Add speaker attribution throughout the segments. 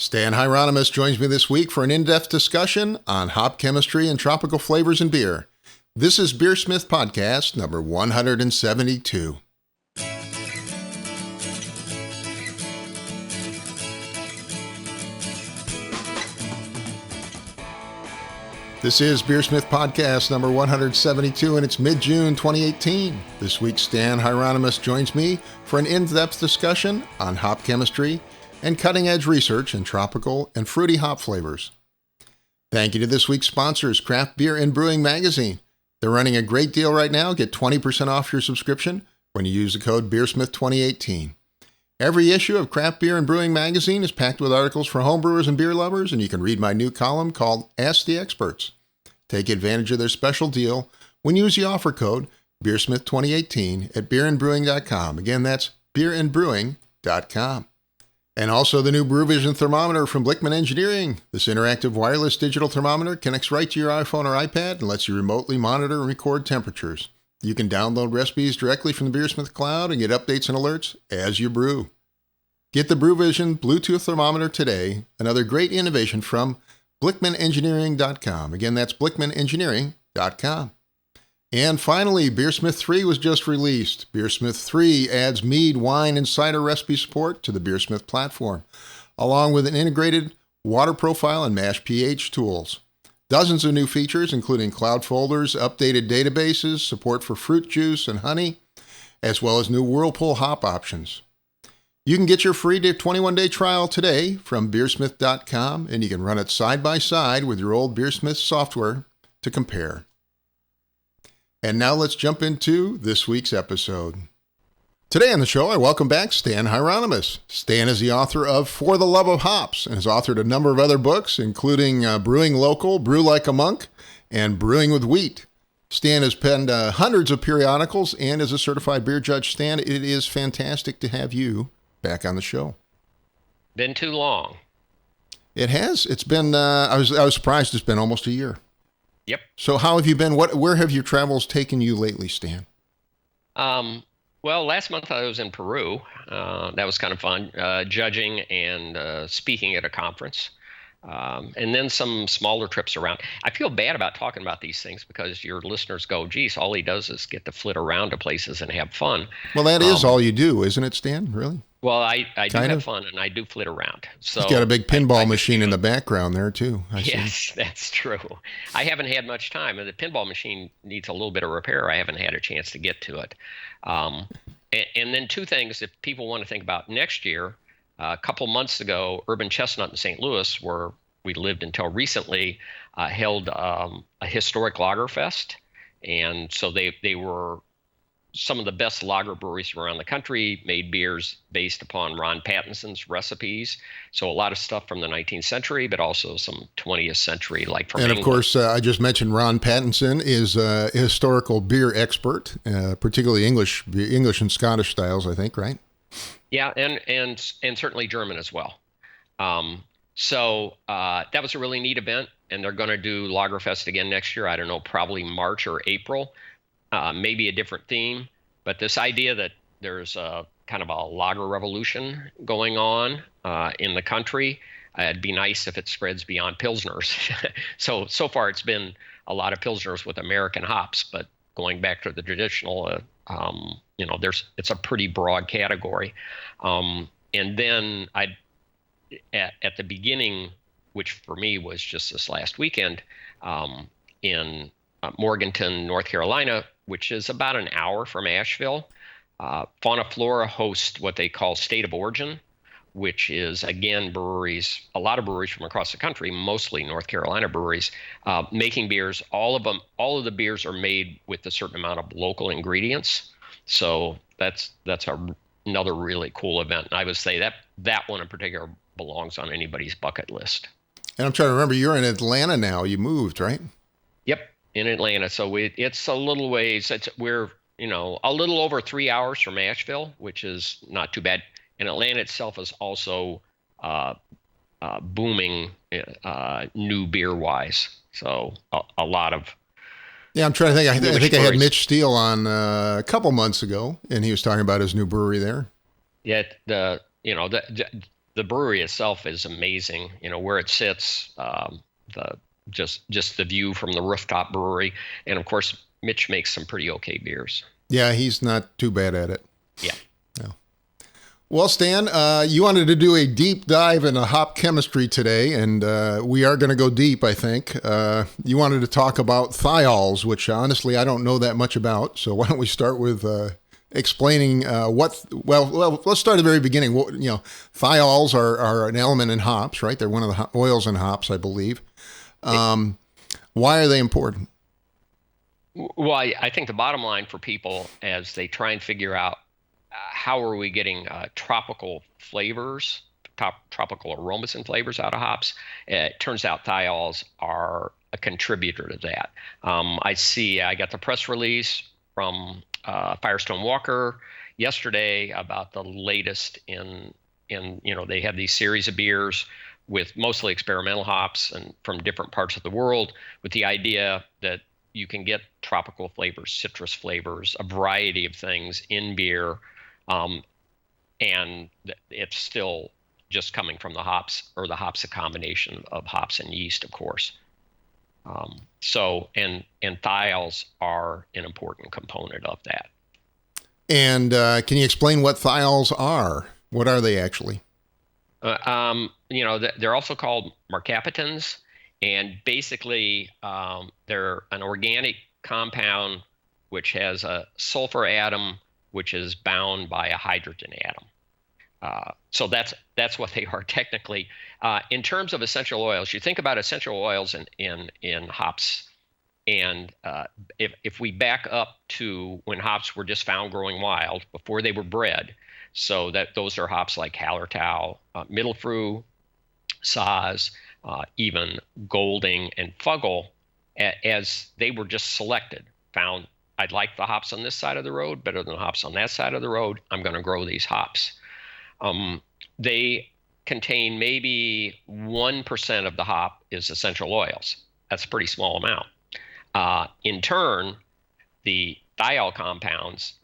Speaker 1: Stan Hieronymus joins me this week for an in-depth discussion on hop chemistry and tropical flavors in beer. This is BeerSmith Podcast number 172. This is BeerSmith Podcast number 172, and it's mid-June 2018. This week, Stan Hieronymus joins me for an in-depth discussion on hop chemistry and cutting-edge research in tropical and fruity hop flavors. Thank you to this week's sponsors, Craft Beer and Brewing Magazine. They're running a great deal right now. Get 20% off your subscription when you use the code BeerSmith2018. Every issue of Craft Beer and Brewing Magazine is packed with articles for homebrewers and beer lovers, and you can read my new column called Ask the Experts. Take advantage of their special deal when you use the offer code BeerSmith2018 at beerandbrewing.com. Again, that's beerandbrewing.com. And also the new BrewVision thermometer from Blickman Engineering. This interactive wireless digital thermometer connects right to your iPhone or iPad and lets you remotely monitor and record temperatures. You can download recipes directly from the BeerSmith cloud and get updates and alerts as you brew. Get the BrewVision Bluetooth thermometer today, another great innovation from BlickmanEngineering.com. Again, that's BlickmanEngineering.com. And finally, BeerSmith 3 was just released. BeerSmith 3 adds mead, wine, and cider recipe support to the BeerSmith platform, along with an integrated water profile and mash pH tools. Dozens of new features, including cloud folders, updated databases, support for fruit juice and honey, as well as new Whirlpool hop options. You can get your free 21-day trial today from BeerSmith.com, and you can run it side by side with your old BeerSmith software to compare. And now let's jump into this week's episode. Today on the show, I welcome back Stan Hieronymus. Stan is the author of For the Love of Hops and has authored a number of other books, including Brewing Local, Brew Like a Monk, and Brewing with Wheat. Stan has penned hundreds of periodicals and is a certified beer judge. Stan, it is fantastic to have you back on the show.
Speaker 2: Been too long.
Speaker 1: It has. It's been, I was surprised it's been almost a year.
Speaker 2: Yep.
Speaker 1: So how have you been? Where have your travels taken you lately, Stan?
Speaker 2: Well, last month I was in Peru. That was kind of fun, judging and speaking at a conference. And then some smaller trips around. I feel bad about talking about these things because your listeners go, geez, all he does is get to flit around to places and have fun.
Speaker 1: Well, that is all you do, isn't it, Stan? Really?
Speaker 2: Well, I do have fun and I do flit around. So
Speaker 1: you've got a big pinball machine in the background there, too.
Speaker 2: Yes, that's true. I haven't had much time. The pinball machine needs a little bit of repair. I haven't had a chance to get to it. And then two things, if people want to think about next year, a couple months ago, Urban Chestnut in St. Louis, where we lived until recently, held a historic lager fest. And so they were some of the best lager breweries from around the country, made beers based upon Ron Pattinson's recipes. So a lot of stuff from the 19th century, but also some 20th century, like from England.
Speaker 1: Of course, I just mentioned Ron Pattinson is a historical beer expert, particularly English and Scottish styles, I think, right?
Speaker 2: Yeah, and certainly German as well. So that was a really neat event, and they're going to do Lagerfest again next year. I don't know, probably March or April. Maybe a different theme, but this idea that there's a kind of a lager revolution going on in the country, it'd be nice if it spreads beyond Pilsners. So far it's been a lot of Pilsners with American hops, but going back to the traditional, it's a pretty broad category. And then at the beginning, which for me was just this last weekend, in Morganton, North Carolina, which is about an hour from Asheville. Fauna Flora hosts what they call State of Origin, which is, again, breweries, a lot of breweries from across the country, mostly North Carolina breweries, making beers. All of the beers are made with a certain amount of local ingredients. So that's another really cool event. And I would say that one in particular belongs on anybody's bucket list.
Speaker 1: And I'm trying to remember, you're in Atlanta now. You moved, right?
Speaker 2: Yep. In Atlanta, so it's a little ways. We're a little over 3 hours from Asheville, which is not too bad. And Atlanta itself is also booming new beer wise. So a lot of
Speaker 1: Yeah, I'm trying to think. I think I had Mitch Steele on a couple months ago, and he was talking about his new brewery there.
Speaker 2: Yeah, the brewery itself is amazing. Where it sits, the just the view from the rooftop brewery, and of course, Mitch makes some pretty okay beers.
Speaker 1: Yeah, he's not too bad at it.
Speaker 2: Yeah.
Speaker 1: No. Well, Stan, you wanted to do a deep dive into hop chemistry today, and we are going to go deep, I think. You wanted to talk about thiols, which honestly I don't know that much about. So why don't we start with explaining well, let's start at the very beginning. Thiols are an element in hops, right? They're one of the oils in hops, I believe. Why are they important?
Speaker 2: Well, I think the bottom line for people as they try and figure out how are we getting tropical flavors, tropical aromas and flavors out of hops, it turns out thiols are a contributor to that. I got the press release from Firestone Walker yesterday about the latest in they have these series of beers with mostly experimental hops and from different parts of the world, with the idea that you can get tropical flavors, citrus flavors, a variety of things in beer, and it's still just coming from the hops, or the hops, a combination of hops and yeast, of course. And thiols are an important component of that.
Speaker 1: And can you explain what thiols are? What are they actually?
Speaker 2: They're also called mercaptans, and basically they're an organic compound which has a sulfur atom which is bound by a hydrogen atom. So that's what they are technically. In terms of essential oils, you think about essential oils in hops, and if we back up to when hops were just found growing wild before they were bred, so that those are hops like Hallertau, Mittelfrüh, Saaz, even Golding and Fuggle, as they were just selected, found I'd like the hops on this side of the road better than the hops on that side of the road. I'm going to grow these hops. They contain maybe 1% of the hop is essential oils. That's a pretty small amount. In turn, the thiol compounds,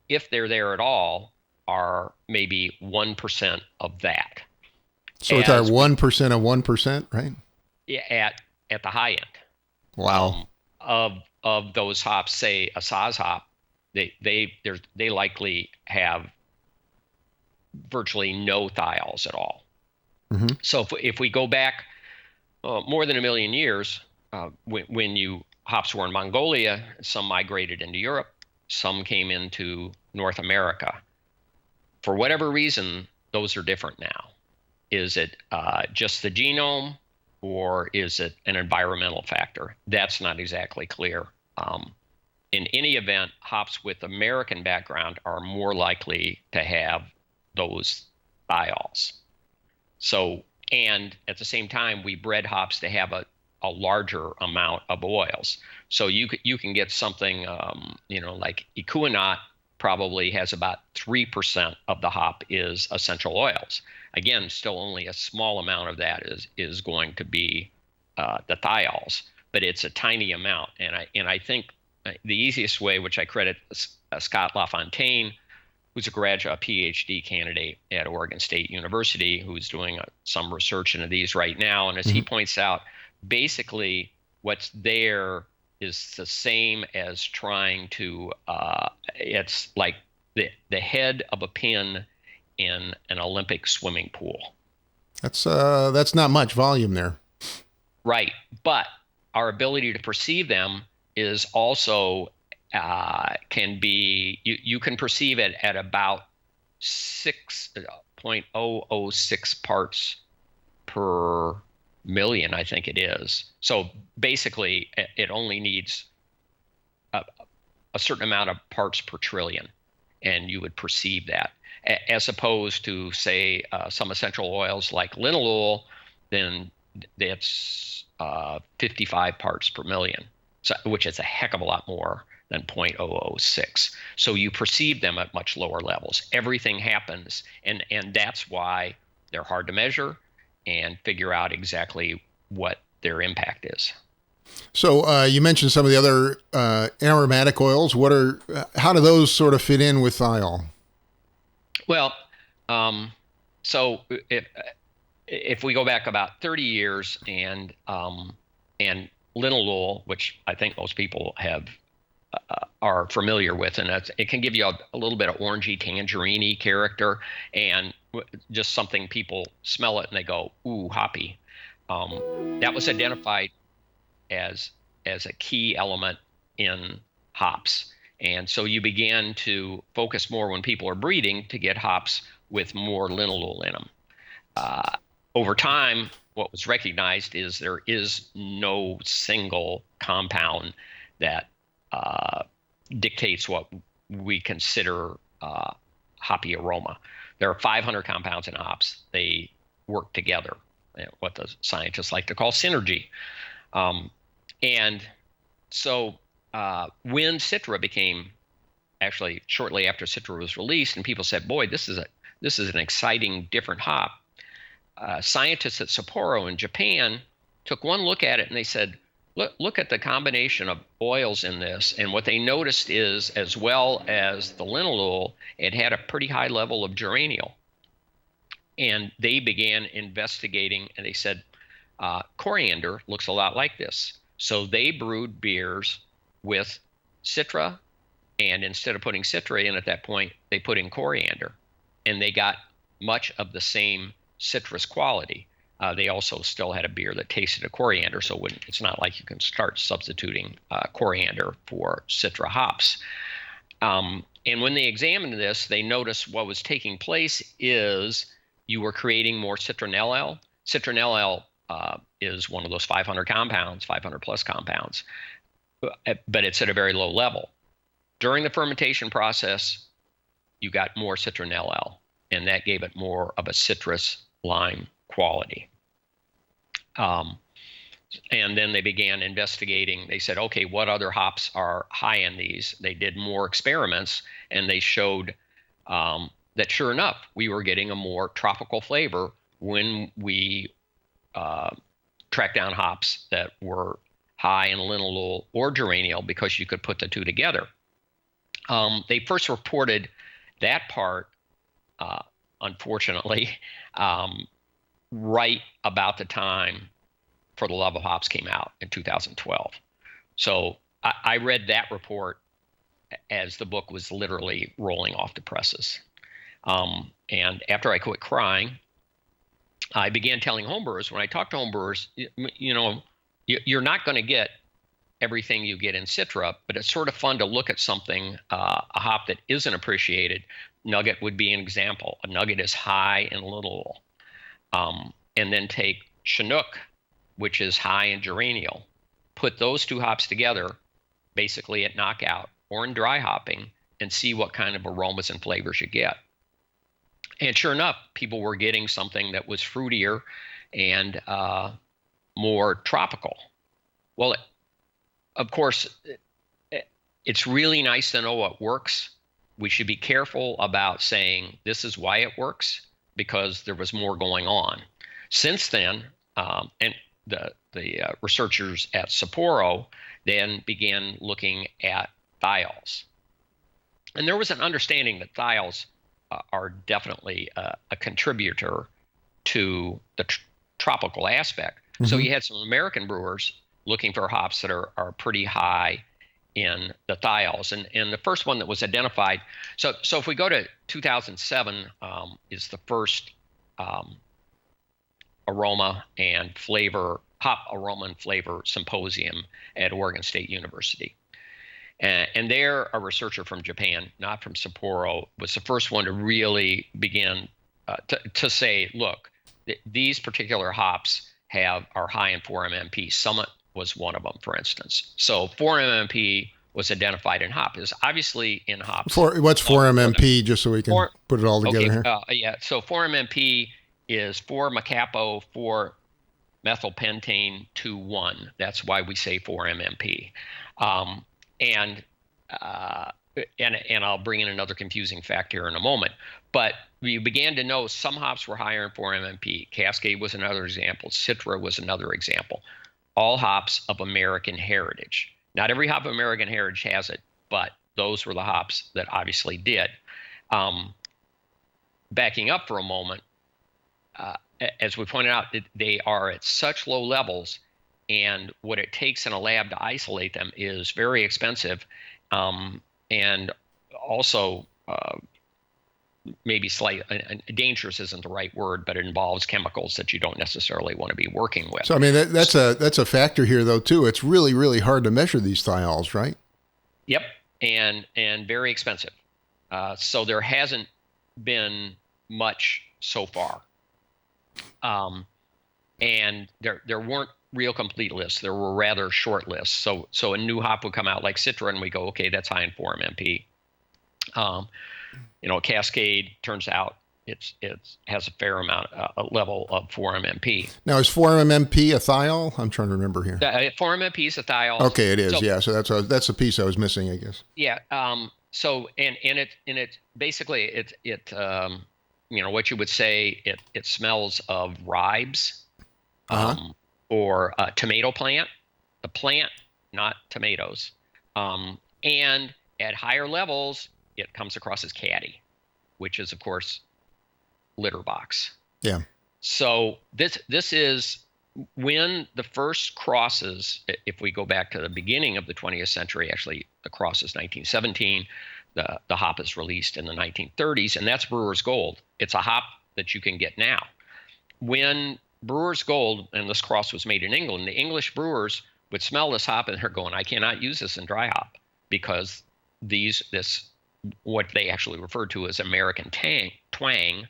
Speaker 2: if they're there at all, are maybe 1% of that.
Speaker 1: So it's our 1% of 1%, right?
Speaker 2: Yeah, at the high end.
Speaker 1: Wow.
Speaker 2: Of those hops, say a Saaz hop, they likely have virtually no thiols at all. Mm-hmm. So if we go back more than 1 million years, when hops were in Mongolia, some migrated into Europe, some came into North America. For whatever reason, those are different now. Is it just the genome, or is it an environmental factor? That's not exactly clear. In any event, hops with American background are more likely to have those thiols. So, and at the same time, we bred hops to have a larger amount of oils. So you can get something, like Ekuanot probably has about 3% of the hop is essential oils. Again, still only a small amount of that is going to be the thiols, but it's a tiny amount. And I think the easiest way, which I credit Scott LaFontaine, who's a PhD candidate at Oregon State University, who's doing some research into these right now. And as he points out, basically what's there is the same as trying to, it's like the head of a pin in an Olympic swimming pool.
Speaker 1: That's not much volume there.
Speaker 2: Right. But our ability to perceive them is also can be, you can perceive it at about 6.006 parts per million, I think it is. So basically, it only needs a certain amount of parts per trillion, and you would perceive that. As opposed to, say, some essential oils like linalool, then it's 55 parts per million, so, which is a heck of a lot more than 0.006. So you perceive them at much lower levels. Everything happens, and that's why they're hard to measure and figure out exactly what their impact is.
Speaker 1: So you mentioned some of the other aromatic oils. How do those sort of fit in with thiol?
Speaker 2: Well, So if we go back about 30 years and linalool, which I think most people are familiar with, and it can give you a little bit of orangey, tangerine-y character, and just something people smell it and they go, ooh, hoppy. That was identified as a key element in hops. And so you began to focus more when people are breeding to get hops with more linalool in them. Over time, what was recognized is there is no single compound that dictates what we consider hoppy aroma. There are 500 compounds in hops. They work together, what the scientists like to call synergy. And so when Citra became, actually shortly after Citra was released, and people said, boy, this is an exciting different hop, scientists at Sapporo in Japan took one look at it and they said, look at the combination of oils in this. And what they noticed is, as well as the linalool, it had a pretty high level of geraniol. And they began investigating, and they said, coriander looks a lot like this. So they brewed beers with Citra, and instead of putting Citra in at that point, they put in coriander. And they got much of the same citrus quality. They also still had a beer that tasted of coriander, so it's not like you can start substituting coriander for Citra hops. And when they examined this, they noticed what was taking place is you were creating more citronellal. Citronellal is one of those 500 compounds, 500 plus compounds, but it's at a very low level. During the fermentation process, you got more citronellal, and that gave it more of a citrus lime quality. And then they began investigating. They said, okay, what other hops are high in these? They did more experiments, and they showed that sure enough, we were getting a more tropical flavor when we tracked down hops that were high in linalool or geraniol, because you could put the two together. They first reported that part, unfortunately, right about the time For the Love of Hops came out in 2012. So I read that report as the book was literally rolling off the presses. And after I quit crying, I began telling homebrewers, when I talk to homebrewers, you're not going to get everything you get in Citra, but it's sort of fun to look at something, a hop that isn't appreciated. Nugget would be an example. A nugget is high in linalool. And then take Chinook, which is high in geraniol. Put those two hops together, basically at knockout or in dry hopping, and see what kind of aromas and flavors you get. And sure enough, people were getting something that was fruitier and more tropical. Well, of course, it's really nice to know what works. We should be careful about saying this is why it works, because there was more going on. Since then, and the researchers at Sapporo then began looking at thiols. And there was an understanding that thiols are definitely a contributor to the tropical aspect. Mm-hmm. So you had some American brewers looking for hops that are pretty high in the thiols. And the first one that was identified, so if we go to 2007, is the first aroma and flavor, hop aroma and flavor symposium at Oregon State University. And there, a researcher from Japan, not from Sapporo, was the first one to really begin to say, look, these particular hops are high in 4-MMP. Summit was one of them, for instance. So 4-MMP was identified in hop. It's obviously in hops.
Speaker 1: What's 4-MMP, just so we can put it all together here?
Speaker 2: Yeah, so 4-MMP is 4-mecapo, 4-methylpentane, 2,1. That's why we say 4-MMP. And I'll bring in another confusing fact here in a moment. But we began to know some hops were higher in 4-MMP. Cascade was another example. Citra was another example. All hops of American heritage. Not every hop of American heritage has it, but those were the hops that obviously did. Backing up for a moment, as we pointed out, they are at such low levels, and what it takes in a lab to isolate them is very expensive, and also maybe dangerous isn't the right word, but it involves chemicals that you don't necessarily want to be working with.
Speaker 1: So I mean that's a factor here though too. It's really really hard to measure these thiols, right?
Speaker 2: Yep, and very expensive. So there hasn't been much so far, and there weren't real complete lists. There were rather short lists. So a new hop would come out like Citra, and we go, okay, that's high in 4-MMP. Cascade turns out it has a fair amount, a level of 4-MMP.
Speaker 1: Now, is 4-MMP a thiol? I'm trying to remember here.
Speaker 2: 4-MMP is a thiol.
Speaker 1: Okay, it is. So that's the piece I was missing, I guess.
Speaker 2: Yeah. So it basically it what you would say it smells of ribes, or a tomato plant, the plant, not tomatoes, and at higher levels it comes across as caddy, which is of course litter box.
Speaker 1: Yeah.
Speaker 2: So this is when the first crosses, if we go back to the beginning of the 20th century, actually the cross is 1917, the hop is released in the 1930s, and that's Brewers Gold. It's a hop that you can get now. When Brewers Gold, and this cross was made in England, the English brewers would smell this hop and they're going, I cannot use this in dry hop, because this what they actually referred to as American twang,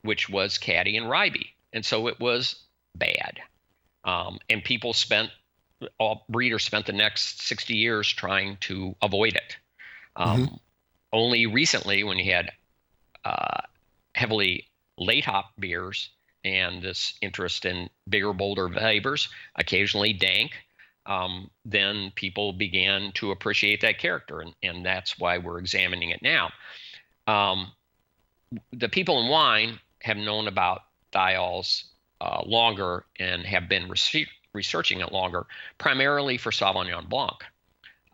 Speaker 2: which was caddy and ribey. And so it was bad. And breeders spent the next 60 years trying to avoid it. Only recently, when you had heavily late hop beers and this interest in bigger, bolder flavors, occasionally dank, then people began to appreciate that character, and that's why we're examining it now. The people in wine have known about thiols longer and have been researching it longer, primarily for Sauvignon Blanc.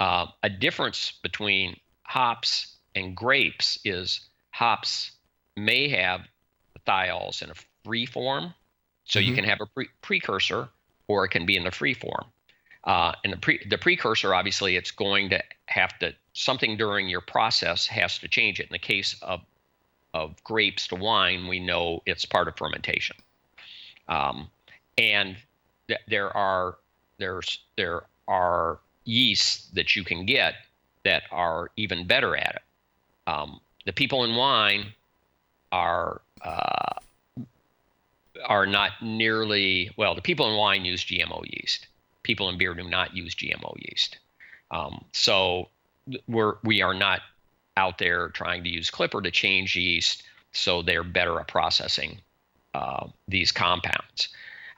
Speaker 2: A difference between hops and grapes is hops may have thiols in a free form, so you can have a precursor, or it can be in the free form. And the precursor, obviously, it's going to have to, something during your process has to change it. In the case of grapes to wine, we know it's part of fermentation. And there are yeasts that you can get that are even better at it. The people in wine are not nearly, well, the people in wine use GMO yeast. People in beer do not use GMO yeast. So we are not out there trying to use Clipper to change yeast so they're better at processing these compounds.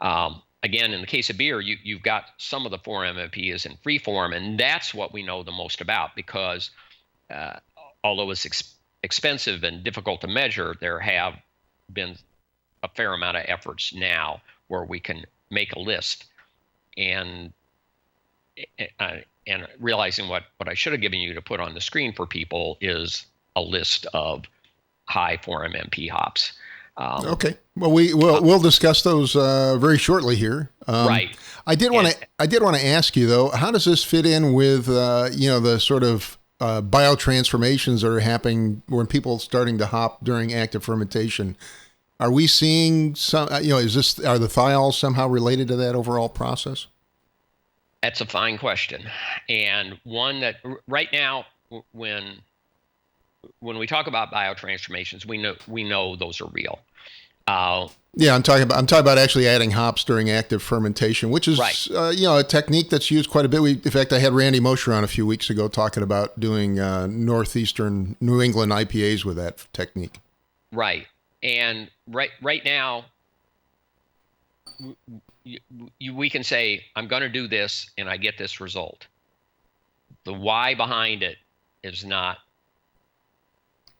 Speaker 2: Again, in the case of beer, you've got some of the 4-MMP is in free form, and that's what we know the most about, because although it's expensive and difficult to measure, there have been a fair amount of efforts now where we can make a list. And realizing what I should have given you to put on the screen for people is a list of high 4-MMP hops.
Speaker 1: Okay. Well, we'll discuss those very shortly here.
Speaker 2: Right.
Speaker 1: I did want to ask you though, how does this fit in with the sort of biotransformations that are happening when people starting to hop during active fermentation? Are we seeing some? Are the thiols somehow related to that overall process?
Speaker 2: That's a fine question, and one that right now, when we talk about biotransformations, we know those are real.
Speaker 1: Yeah, I'm talking about actually adding hops during active fermentation, which is
Speaker 2: right.
Speaker 1: A technique that's used quite a bit. In fact, I had Randy Mosher on a few weeks ago talking about doing northeastern New England IPAs with that technique.
Speaker 2: Right, and right now, we can say, I'm going to do this and I get this result. The why behind it is not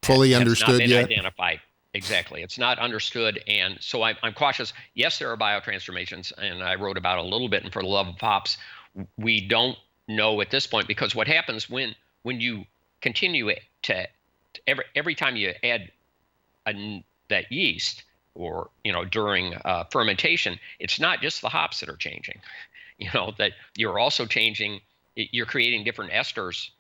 Speaker 1: fully understood
Speaker 2: yet.
Speaker 1: Not
Speaker 2: been identified. Exactly. It's not understood. And so I'm cautious. Yes, there are biotransformations, and I wrote about a little bit in For the Love of Hops. We don't know at this point, because what happens when you continue to every time you add that yeast, during fermentation, it's not just the hops that are changing. That you're also changing. You're creating different esters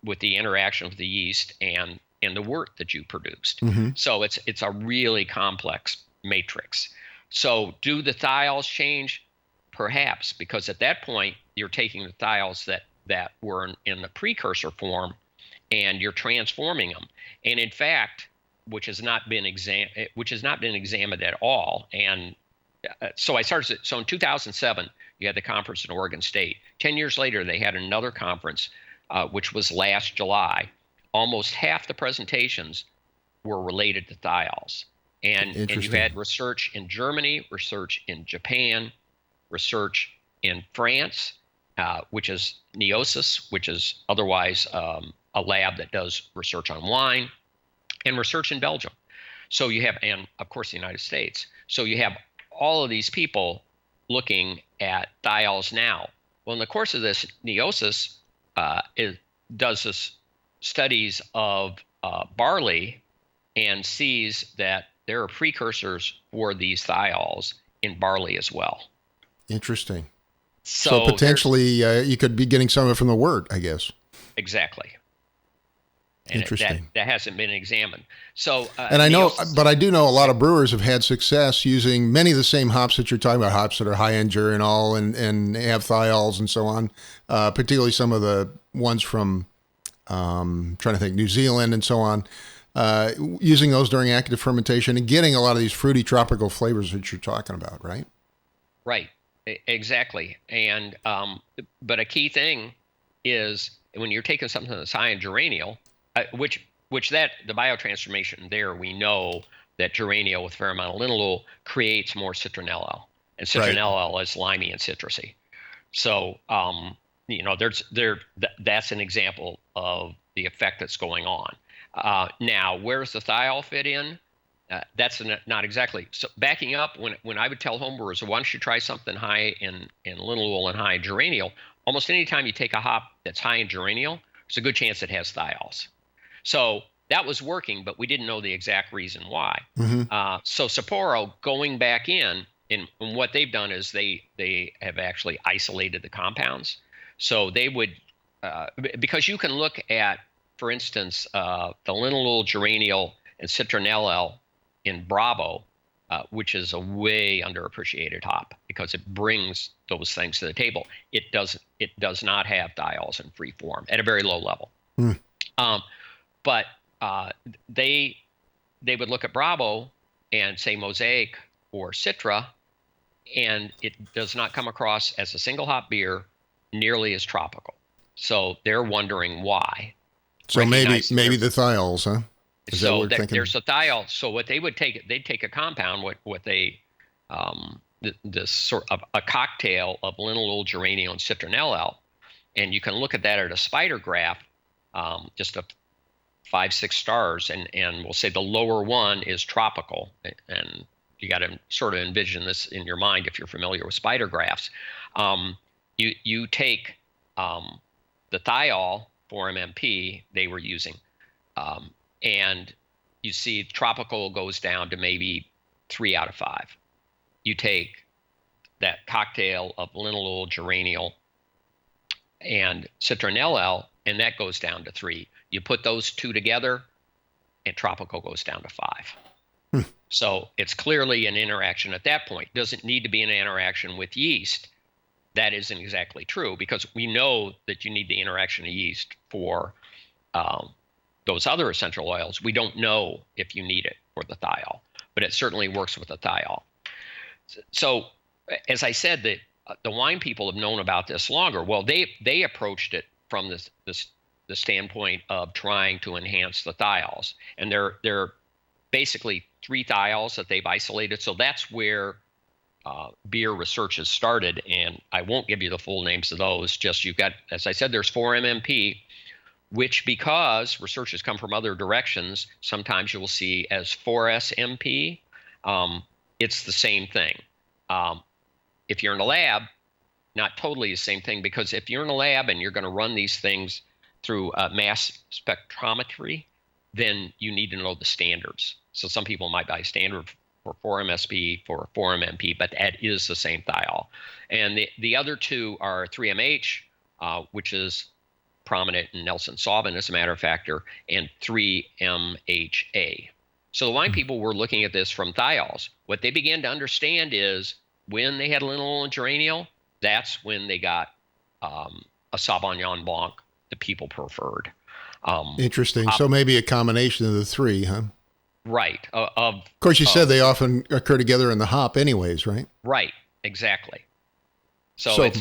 Speaker 2: with the interaction of the yeast and the wort that you produced.
Speaker 1: Mm-hmm.
Speaker 2: So it's a really complex matrix. So do the thiols change? Perhaps, because at that point you're taking the thiols that were in the precursor form and you're transforming them. And in fact, which has not been examined at all. And so I started. So in 2007, you had the conference in Oregon State. 10 years later, they had another conference, which was last July. Almost half the presentations were related to thiols. And you had research in Germany, research in Japan, research in France, which is Neosis, which is otherwise a lab that does research on wine, and research in Belgium. So you have, and of course the United States. So you have all of these people looking at thiols now. Well, in the course of this, Neosis does this studies of barley and sees that there are precursors for these thiols in barley as well.
Speaker 1: Interesting. So potentially you could be getting some of it from the wort, I guess.
Speaker 2: Exactly. And
Speaker 1: interesting.
Speaker 2: That hasn't been examined. So,
Speaker 1: and I know, but I do know a lot of brewers have had success using many of the same hops that you're talking about, hops that are high in geraniol and have thiols and so on. Particularly some of the ones from, trying to think, New Zealand and so on. Using those during active fermentation and getting a lot of these fruity tropical flavors that you're talking about, right?
Speaker 2: Right. Exactly. And but a key thing is when you're taking something that's high in geraniol, which the biotransformation there, we know that geraniol with a fair amount of linalool creates more citronellol, and citronellol is limey and citrusy. So that's an example of the effect that's going on. Now, where's the thiol fit in? That's not exactly. So backing up, when I would tell homebrewers, why don't you try something high in linalool and high in geraniol? Almost any time you take a hop that's high in geraniol, there's a good chance it has thiols. So that was working, but we didn't know the exact reason why.
Speaker 1: Mm-hmm.
Speaker 2: So Sapporo, going back in, and what they've done is they have actually isolated the compounds. So they would, because you can look at, for instance, the linalool, geraniol, and citronellol in Bravo, which is a way underappreciated hop because it brings those things to the table. It does not have thiols in free form at a very low level. But they would look at Bravo and say Mosaic or Citra, and it does not come across as a single hop beer nearly as tropical. So they're wondering why.
Speaker 1: So maybe the thiols, huh?
Speaker 2: So there's a thiol. So what they would take, they'd take a compound, what they, this sort of a cocktail of linalool, geraniol, and citronellol, and you can look at that at a spider graph, just a 5-6 stars, and we'll say the lower one is tropical, and you got to sort of envision this in your mind if you're familiar with spider graphs. You take the thiol 4-MMP they were using, and you see tropical goes down to maybe 3 out of 5. You take that cocktail of linalool, geraniol, and citronellol, and that goes down to 3. You put those two together, and tropical goes down to 5. So it's clearly an interaction at that point. Doesn't need to be an interaction with yeast. That isn't exactly true because we know that you need the interaction of yeast for those other essential oils. We don't know if you need it for the thiol, but it certainly works with the thiol. So as I said, that the wine people have known about this longer. Well, they approached it from the standpoint of trying to enhance the thiols, and they're basically 3 thiols that they've isolated. So that's where beer research has started, and I won't give you the full names of those. Just you've got, as I said, there's 4-MMP, which because research has come from other directions, sometimes you will see as 4-SMP. It's the same thing. If you're in a lab, not totally the same thing, because if you're in a lab and you're going to run these things through mass spectrometry, then you need to know the standards. So some people might buy standard for 4-MSP, for 4-MMP, but that is the same thiol. And the other two are 3MH, which is prominent in Nelson Sauvin, as a matter of fact, and 3MHA. So the wine people were looking at this from thiols. What they began to understand is when they had linalool and geraniol, that's when they got a Sauvignon Blanc the people preferred.
Speaker 1: Interesting. So maybe a combination of the three, huh?
Speaker 2: Right.
Speaker 1: Of course, you said they often occur together in the hop anyways, right?
Speaker 2: Right. Exactly. So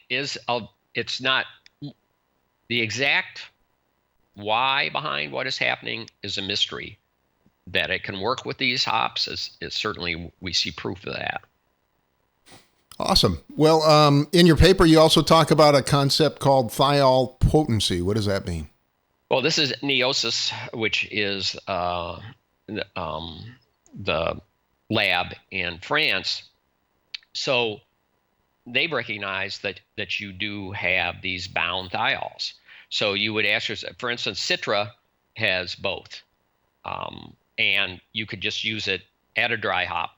Speaker 2: it's not the exact why behind what is happening is a mystery. That it can work with these hops is certainly, we see proof of that.
Speaker 1: Awesome. Well, in your paper, you also talk about a concept called thiol potency. What does that mean?
Speaker 2: Well, this is Neosis, which is the lab in France. So they've recognized that you do have these bound thiols. So you would ask yourself, for instance, Citra has both. And you could just use it at a dry hop.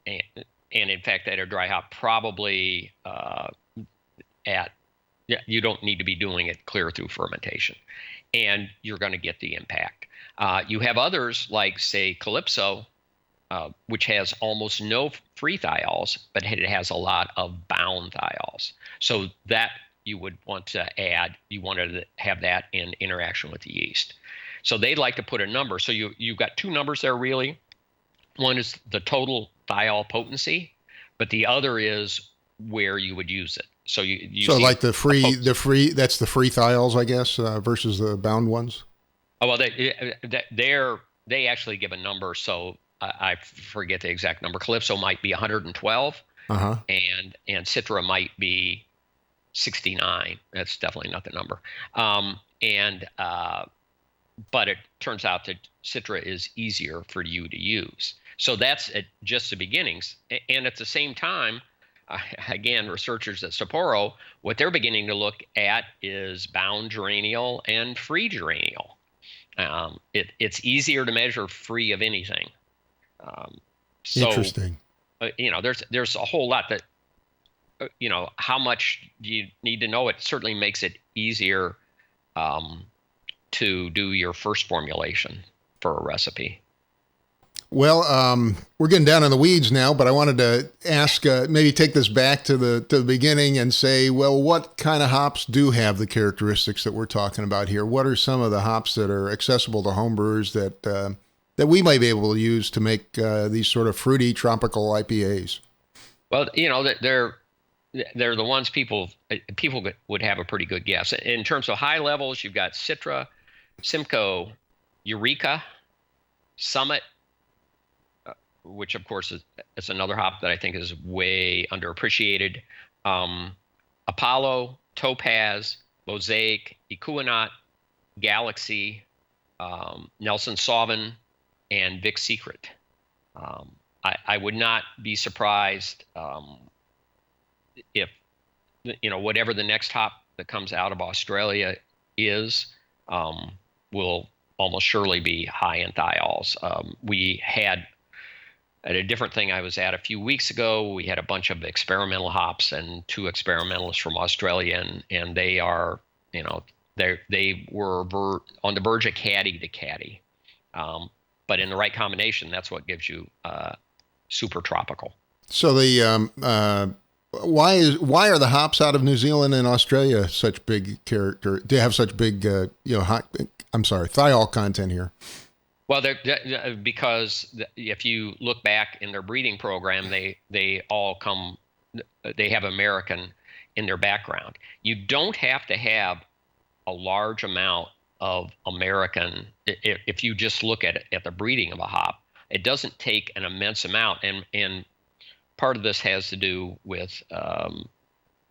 Speaker 2: And in fact, at a dry hop, probably you don't need to be doing it clear through fermentation. And you're going to get the impact. You have others like, say, Calypso, which has almost no free thiols, but it has a lot of bound thiols. So that you would want to add, you wanted to have that in interaction with the yeast. So they'd like to put a number. So you've got two numbers there, really. One is the total thiol potency, but the other is where you would use it. So
Speaker 1: so like the free, that's the free thiols, I guess, versus the bound ones.
Speaker 2: Oh, well, they actually give a number. So I forget the exact number. Calypso might be 112, and Citra might be 69. That's definitely not the number. But it turns out that Citra is easier for you to use. So that's just the beginnings. And at the same time, again, researchers at Sapporo, what they're beginning to look at is bound geraniol and free geraniol. It's easier to measure free of anything.
Speaker 1: Interesting.
Speaker 2: There's a whole lot that, how much do you need to know? It certainly makes it easier to do your first formulation for a recipe.
Speaker 1: Well, we're getting down in the weeds now, but I wanted to ask, maybe take this back to the beginning and say, well, what kind of hops do have the characteristics that we're talking about here? What are some of the hops that are accessible to homebrewers that we might be able to use to make these sort of fruity tropical IPAs?
Speaker 2: Well, they're the ones people would have a pretty good guess. In terms of high levels, you've got Citra, Simcoe, Eureka, Summit, which of course is another hop that I think is way underappreciated. Apollo, Topaz, Mosaic, Equinaut, Galaxy, Nelson Sauvin, and Vic Secret. I would not be surprised if whatever the next hop that comes out of Australia is, will almost surely be high in thiols. We had, at a different thing I was at a few weeks ago, we had a bunch of experimental hops and two experimentalists from Australia, and they are, they were on the verge of caddy to caddy. But in the right combination, that's what gives you super tropical.
Speaker 1: So why are the hops out of New Zealand and Australia such big character? Do have such big thiol content here?
Speaker 2: Well, because if you look back in their breeding program, they have American in their background. You don't have to have a large amount of American. If you just look at the breeding of a hop, it doesn't take an immense amount, and part of this has to do with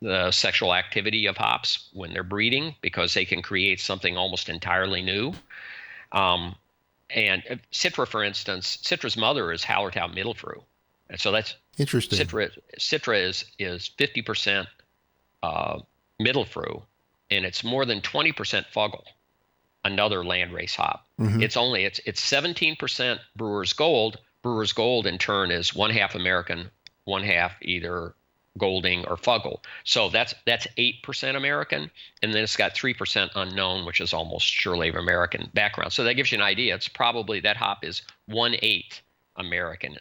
Speaker 2: the sexual activity of hops when they're breeding, because they can create something almost entirely new. And Citra, for instance, Citra's mother is Hallertau Mittelfrüh, and so that's
Speaker 1: interesting.
Speaker 2: Citra is 50% Mittelfrüh, and it's more than 20% Fuggle, another landrace hop. Mm-hmm. It's 17% Brewers Gold. Brewers Gold in turn is 1/2 American, 1/2 either Golding or Fuggle. So that's 8% American, and then it's got 3% unknown, which is almost surely of American background. So that gives you an idea. It's probably that hop is 1/8 American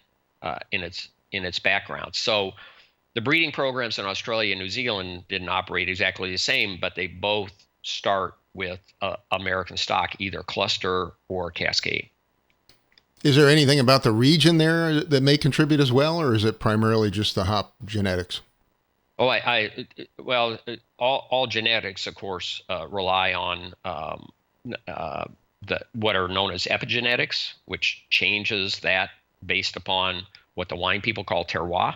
Speaker 2: in its background. So the breeding programs in Australia and New Zealand didn't operate exactly the same, but they both start with American stock, either cluster or cascade.
Speaker 1: Is there anything about the region there that may contribute as well, or is it primarily just the hop genetics?
Speaker 2: Oh, well, all genetics, of course, rely on what are known as epigenetics, which changes that based upon what the wine people call terroir.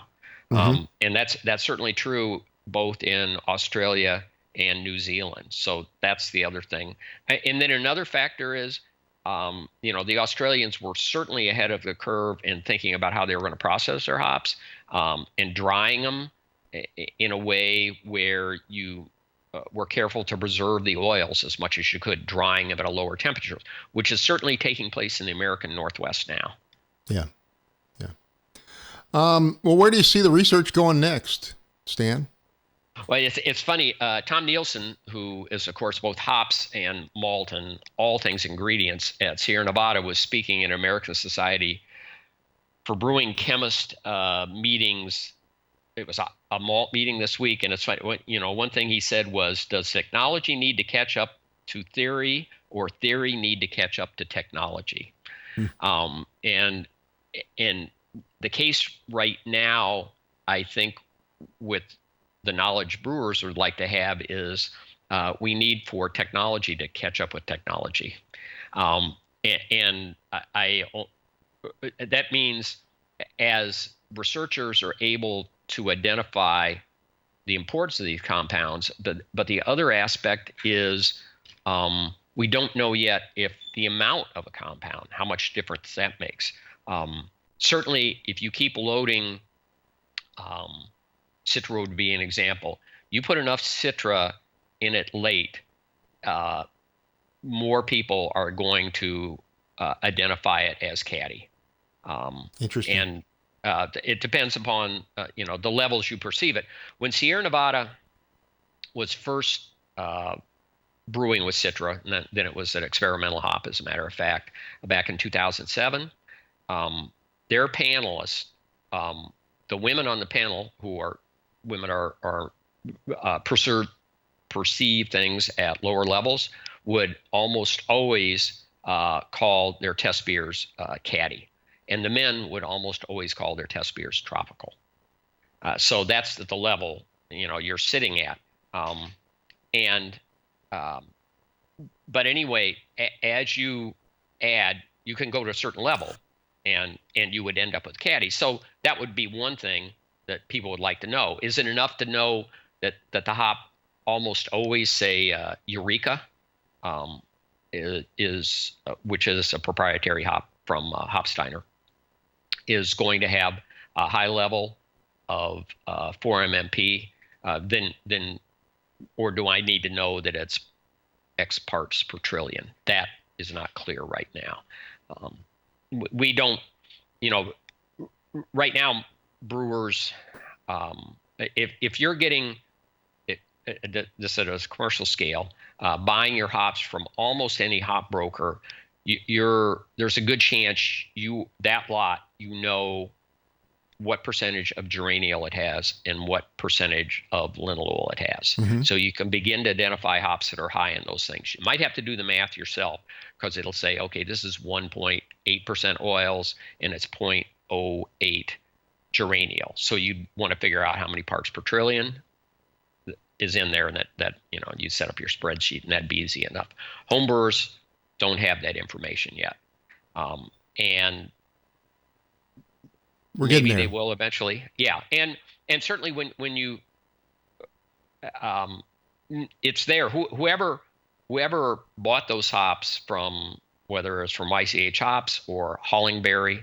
Speaker 2: And that's certainly true both in Australia and New Zealand. So that's the other thing. And then another factor is, the Australians were certainly ahead of the curve in thinking about how they were going to process their hops and drying them in a way where you were careful to preserve the oils as much as you could, drying them at a lower temperature, which is certainly taking place in the American Northwest now.
Speaker 1: Yeah. Well, where do you see the research going next, Stan?
Speaker 2: Well, it's funny. Tom Nielsen, who is, of course, both hops and malt and all things ingredients at Sierra Nevada, was speaking in American Society for Brewing Chemist meetings. It was a malt meeting this week, and it's funny. One thing he said was, "Does technology need to catch up to theory, or theory need to catch up to technology?" And the case right now, I think, with the knowledge brewers would like to have is we need for technology to catch up with technology. And that means as researchers are able to identify the importance of these compounds, but the other aspect is we don't know yet if the amount of a compound, how much difference that makes. Certainly, if you keep loading, Citra would be an example. You put enough Citra in it late, more people are going to identify it as caddy.
Speaker 1: Interesting.
Speaker 2: And it depends upon the levels you perceive it. When Sierra Nevada was first brewing with Citra, and then it was an experimental hop, as a matter of fact, back in 2007. Their panelists, the women on the panel, who are women are perceive things at lower levels, would almost always call their test beers caddy, and the men would almost always call their test beers tropical. So that's the level you're sitting at. But anyway, as you add, you can go to a certain level, and you would end up with caddy. So that would be one thing that people would like to know. Is it enough to know that the hop almost always say Eureka, which is a proprietary hop from Hopsteiner, is going to have a high level of 4-MMP, then or do I need to know that it's X parts per trillion? That is not clear right now. We don't, right now, brewers, if you're getting this at a commercial scale, buying your hops from almost any hop broker, there's a good chance that lot, what percentage of geraniol it has and what percentage of linalool it has. Mm-hmm. So you can begin to identify hops that are high in those things. You might have to do the math yourself, because it'll say, okay, this is 1.8% oils and it's 0.08 geraniol. So you want to figure out how many parts per trillion is in there, and that you set up your spreadsheet, and that'd be easy enough. Homebrewers don't have that information yet. And
Speaker 1: we're
Speaker 2: maybe
Speaker 1: getting there.
Speaker 2: They will eventually. Yeah. And certainly when you, it's there. Whoever bought those hops from, whether it's from YCH Hops or Hollingberry,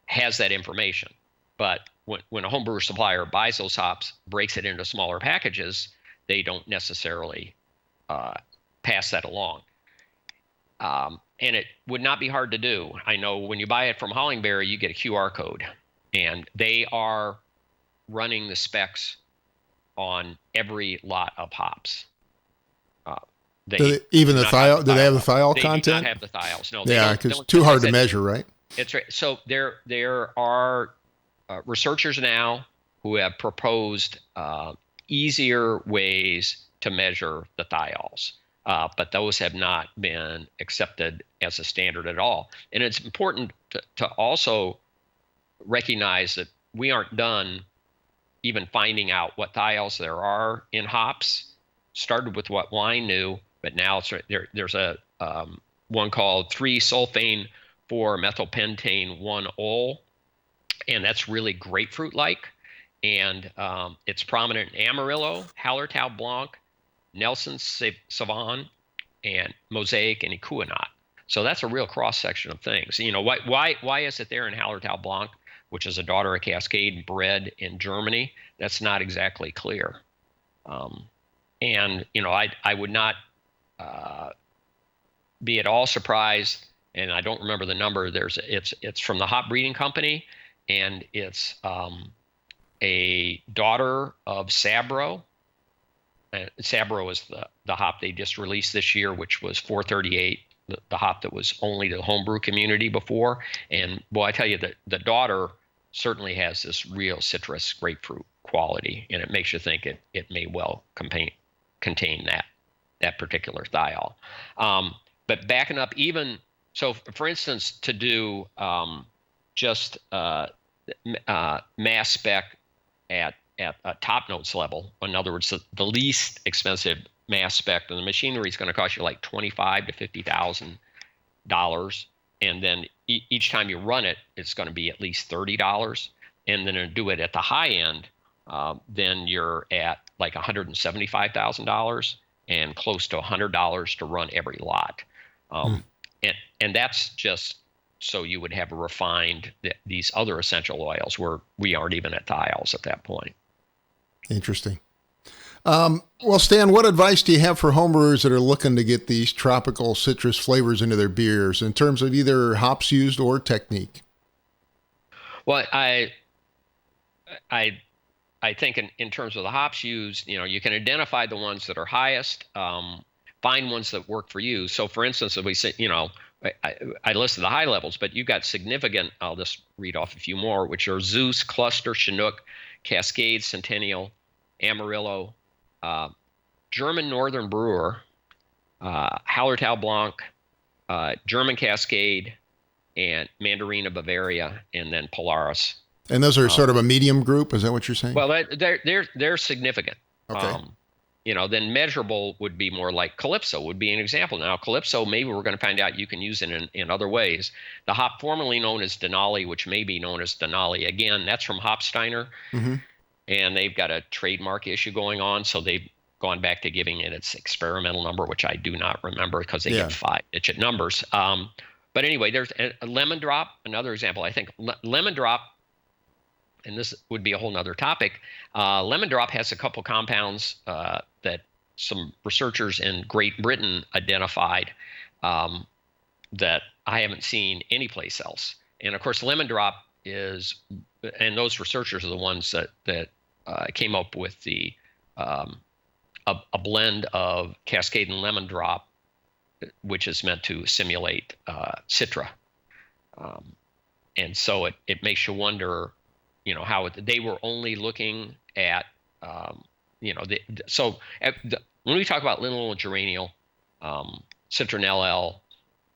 Speaker 2: has that information. But when a homebrewer supplier buys those hops, breaks it into smaller packages, they don't necessarily pass that along. and it would not be hard to do. I know when you buy it from Hollingberry, you get a QR code, and they are running the specs on every lot of hops.
Speaker 1: Even the thiol? Do they have the thiol content?
Speaker 2: They do not have the thiols. No.
Speaker 1: Yeah, because it's too hard to measure, right?
Speaker 2: It's right. So there are researchers now who have proposed easier ways to measure the thiols, but those have not been accepted as a standard at all. And it's important to also recognize that we aren't done even finding out what thiols there are in hops. Started with what wine knew, but now there's a one called 3-sulfane-4-methylpentane 1-ol, and that's really grapefruit-like. And it's prominent in Amarillo, Hallertau Blanc, Nelson Sauvin, and Mosaic and Ekuanot. So that's a real cross-section of things. Why is it there in Hallertau Blanc, which is a daughter of Cascade, bred in Germany? That's not exactly clear. And I would not be at all surprised, and I don't remember the number. It's from the hop breeding company, and it's a daughter of Sabro. Sabro is the hop they just released this year, which was 438, the hop that was only the homebrew community before. And well, I tell you that the daughter certainly has this real citrus grapefruit quality, and it makes you think it may well contain that particular thiol. But backing up, even so, for instance, to do just mass spec at a top notes level, in other words, the least expensive mass spec, and the machinery is going to cost you like $25,000 to $50,000, and then each time you run it, it's going to be at least $30, and then to do it at the high end, then you're at like $175,000 and close to $100 to run every lot. And that's just so you would have refined these other essential oils where we aren't even at thiols at that point.
Speaker 1: Interesting. Well, Stan, what advice do you have for homebrewers that are looking to get these tropical citrus flavors into their beers in terms of either hops used or technique?
Speaker 2: Well, I think in terms of the hops used, you can identify the ones that are highest, find ones that work for you. So for instance, if we say, I listed the high levels, but you've got significant, I'll just read off a few more, which are Zeus, Cluster, Chinook, Cascade, Centennial, Amarillo, German Northern Brewer, Hallertau Blanc, German Cascade, and Mandarina Bavaria, and then Polaris.
Speaker 1: And those are sort of a medium group. Is that what you're saying?
Speaker 2: Well, they're significant.
Speaker 1: Okay.
Speaker 2: Then measurable would be more like Calypso would be an example. Now, Calypso, maybe we're going to find out you can use it in other ways. The hop formerly known as Denali, which may be known as Denali, again, that's from Hopsteiner. Mm-hmm. And they've got a trademark issue going on, so they've gone back to giving it its experimental number, which I do not remember because they get 5-digit numbers. But anyway, there's a Lemon Drop, another example. I think Lemon Drop, and this would be a whole nother topic, Lemon Drop has a couple compounds that some researchers in Great Britain identified that I haven't seen anyplace else. And of course, Lemon Drop is, and those researchers are the ones that came up with the a blend of Cascade and Lemon Drop, which is meant to simulate Citra. And so it makes you wonder, how they were only looking at, when we talk about linalool, geraniol, citronellal,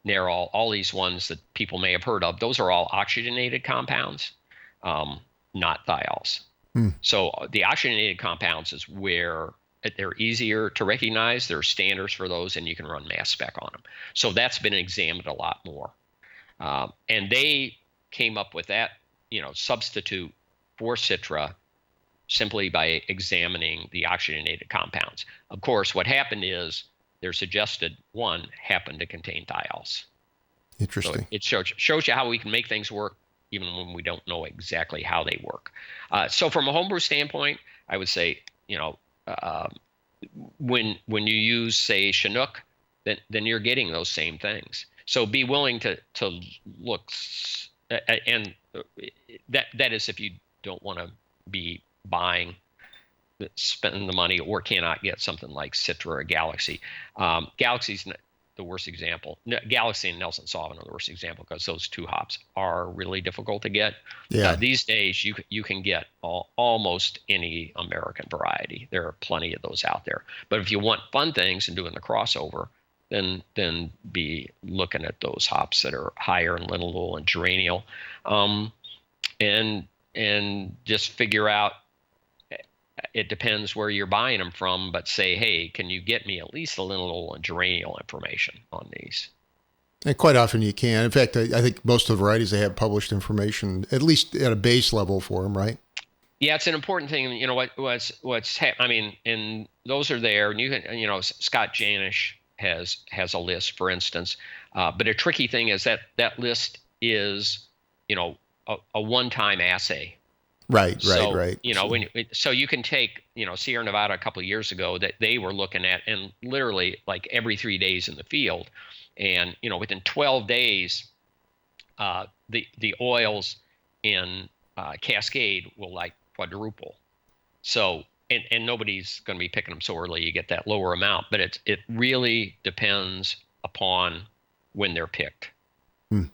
Speaker 2: nerol, all these ones that people may have heard of, those are all oxygenated compounds, not thiols. So the oxygenated compounds is where they're easier to recognize. There are standards for those, and you can run mass spec on them. So that's been examined a lot more. And they came up with that, substitute for Citra simply by examining the oxygenated compounds. Of course, what happened is their suggested one happened to contain thiols.
Speaker 1: Interesting.
Speaker 2: So it shows you how we can make things work even when we don't know exactly how they work. So from a homebrew standpoint, I would say, when you use, say, Chinook, then you're getting those same things. So be willing to look, and that is if you don't want to be buying, spending the money, or cannot get something like Citra or Galaxy. Galaxy's the worst example. Galaxy and Nelson Sauvin are the worst example because those two hops are really difficult to get.
Speaker 1: Yeah.
Speaker 2: These days, you can get almost any American variety. There are plenty of those out there. But if you want fun things and doing the crossover, then be looking at those hops that are higher in linalool and geraniol, and just figure out. It depends where you're buying them from, but say, hey, can you get me at least a linalool and geraniol information on these?
Speaker 1: And quite often you can. In fact, I think most of the varieties, they have published information, at least at a base level for them, right?
Speaker 2: Yeah, it's an important thing. You know, I mean, and those are there. And you can, Scott Janish has a list, for instance. But a tricky thing is that list is, a one-time assay.
Speaker 1: Right.
Speaker 2: So you can take, Sierra Nevada a couple of years ago that they were looking at, and literally like every 3 days in the field, and within 12 days, the oils in Cascade will like quadruple. So and nobody's going to be picking them so early. You get that lower amount, but it really depends upon when they're picked and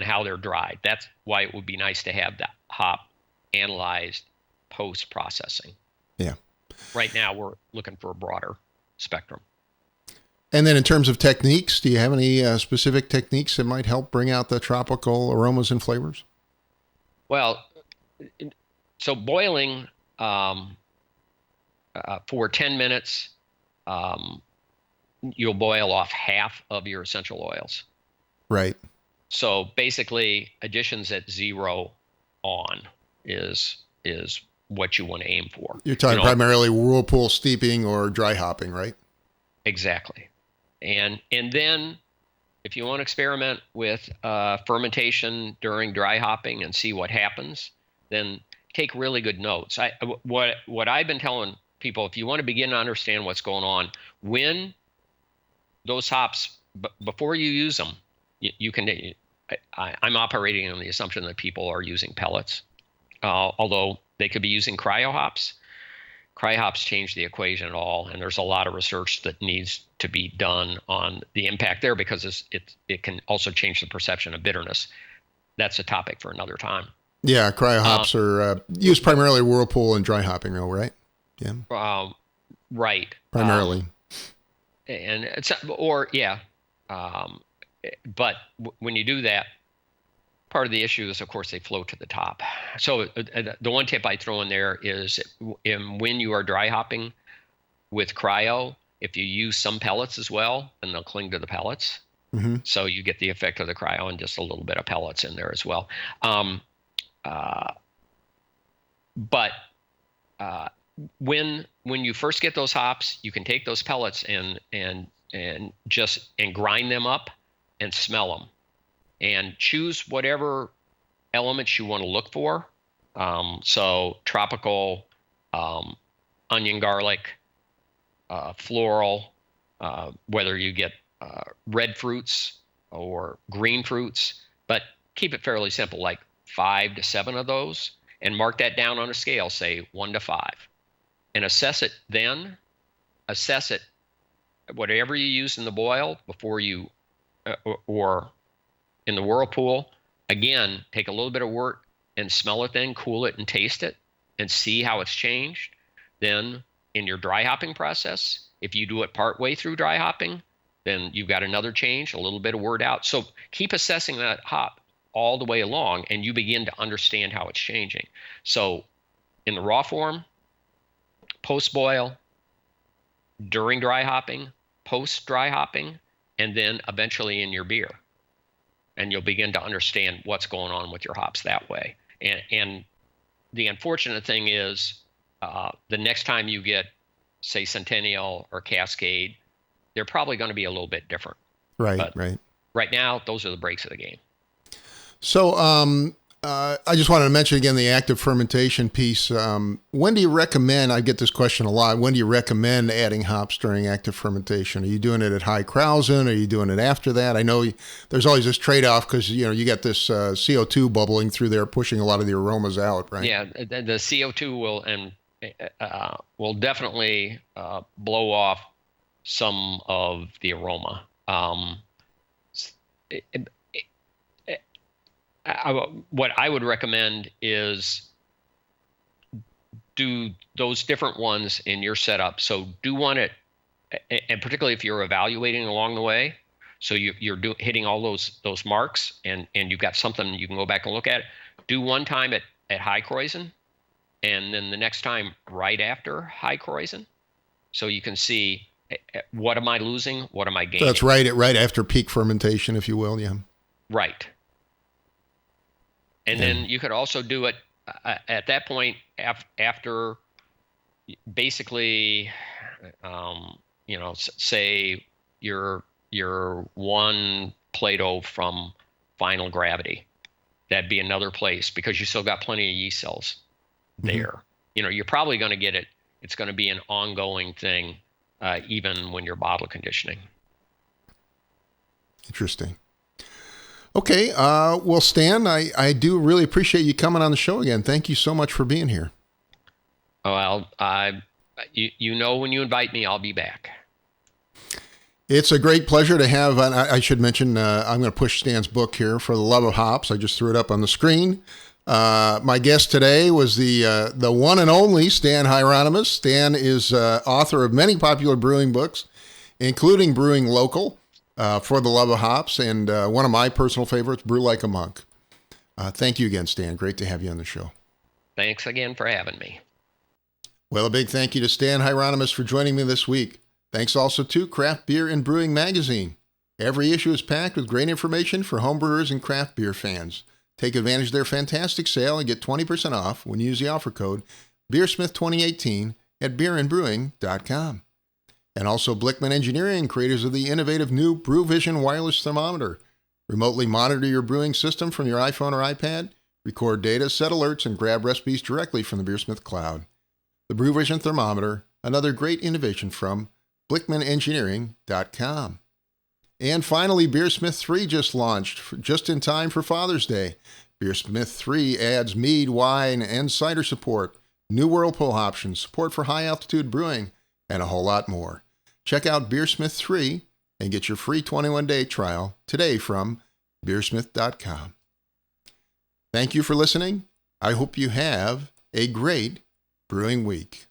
Speaker 2: how they're dried. That's why it would be nice to have that hop analyzed post-processing.
Speaker 1: Yeah.
Speaker 2: Right now, we're looking for a broader spectrum.
Speaker 1: And then in terms of techniques, do you have any specific techniques that might help bring out the tropical aromas and flavors?
Speaker 2: Well, so boiling for 10 minutes, you'll boil off half of your essential oils.
Speaker 1: Right.
Speaker 2: So basically, additions at 0 on is what you want to aim for.
Speaker 1: You're talking primarily whirlpool steeping or dry hopping, right?
Speaker 2: Exactly. And then if you want to experiment with fermentation during dry hopping and see what happens, then take really good notes. What I've been telling people, if you want to begin to understand what's going on, when those hops, before you use them, you can. I'm operating on the assumption that people are using pellets, although they could be using cryo hops. Cryo hops change the equation at all, and there's a lot of research that needs to be done on the impact there because it can also change the perception of bitterness. That's a topic for another time.
Speaker 1: Yeah, cryo hops are used primarily whirlpool and dry hopping, though, right? Yeah.
Speaker 2: Right.
Speaker 1: Primarily.
Speaker 2: And it's but when you do that, part of the issue is, of course, they float to the top. So the one tip I throw in there is when you are dry hopping with cryo, if you use some pellets as well, then they'll cling to the pellets. Mm-hmm. So you get the effect of the cryo and just a little bit of pellets in there as well. But when you first get those hops, you can take those pellets and grind them up and smell them, and choose whatever elements you want to look for. So tropical, onion, garlic, floral, whether you get red fruits or green fruits, but keep it fairly simple, like 5 to 7 of those, and mark that down on a scale, say 1 to 5, and assess it. Whatever you use in the boil before you, or in the whirlpool, again, take a little bit of wort and smell it, then cool it and taste it and see how it's changed. Then in your dry hopping process, if you do it partway through dry hopping, then you've got another change, a little bit of wort out. So keep assessing that hop all the way along, and you begin to understand how it's changing. So in the raw form, post-boil, during dry hopping, post-dry hopping, and then eventually in your beer. And you'll begin to understand what's going on with your hops that way. And the unfortunate thing is, the next time you get, say, Centennial or Cascade, they're probably going to be a little bit different.
Speaker 1: Right.
Speaker 2: Right now, those are the breaks of the game.
Speaker 1: So I just wanted to mention again the active fermentation piece. When do you recommend, I get this question a lot, when do you recommend adding hops during active fermentation? Are you doing it at high Krausen? Are you doing it after that? I know there's always this trade-off because, you got this CO2 bubbling through there, pushing a lot of the aromas out, right?
Speaker 2: Yeah, the CO2 will definitely blow off some of the aroma. What I would recommend is do those different ones in your setup. So do one and particularly if you're evaluating along the way, so you're hitting all those marks, and you've got something you can go back and look at. Do one time at high Kreuzen, and then the next time right after high Kreuzen, so you can see what am I losing, what am I gaining.
Speaker 1: So that's right after peak fermentation, if you will, yeah.
Speaker 2: Right. And then you could also do it at that point after basically, say you're one Plato from final gravity. That'd be another place because you still got plenty of yeast cells there. Mm-hmm. You're probably going to get it. It's going to be an ongoing thing, even when you're bottle conditioning.
Speaker 1: Interesting. Okay. Well, Stan, I do really appreciate you coming on the show again. Thank you so much for being here.
Speaker 2: Well, when you invite me, I'll be back.
Speaker 1: It's a great pleasure to have, and I should mention, I'm going to push Stan's book here, For the Love of Hops. I just threw it up on the screen. My guest today was the one and only Stan Hieronymus. Stan is author of many popular brewing books, including Brewing Local, For the Love of Hops, and one of my personal favorites, Brew Like a Monk. Thank you again, Stan. Great to have you on the show.
Speaker 2: Thanks again for having me.
Speaker 1: Well, a big thank you to Stan Hieronymus for joining me this week. Thanks also to Craft Beer and Brewing Magazine. Every issue is packed with great information for homebrewers and craft beer fans. Take advantage of their fantastic sale and get 20% off when you use the offer code BeerSmith2018 at beerandbrewing.com. And also Blickman Engineering, creators of the innovative new BrewVision wireless thermometer. Remotely monitor your brewing system from your iPhone or iPad, record data, set alerts, and grab recipes directly from the BeerSmith cloud. The BrewVision thermometer, another great innovation from BlickmanEngineering.com. And finally, BeerSmith 3 just launched, just in time for Father's Day. BeerSmith 3 adds mead, wine, and cider support, new Whirlpool options, support for high-altitude brewing, and a whole lot more. Check out BeerSmith 3 and get your free 21-day trial today from BeerSmith.com. Thank you for listening. I hope you have a great brewing week.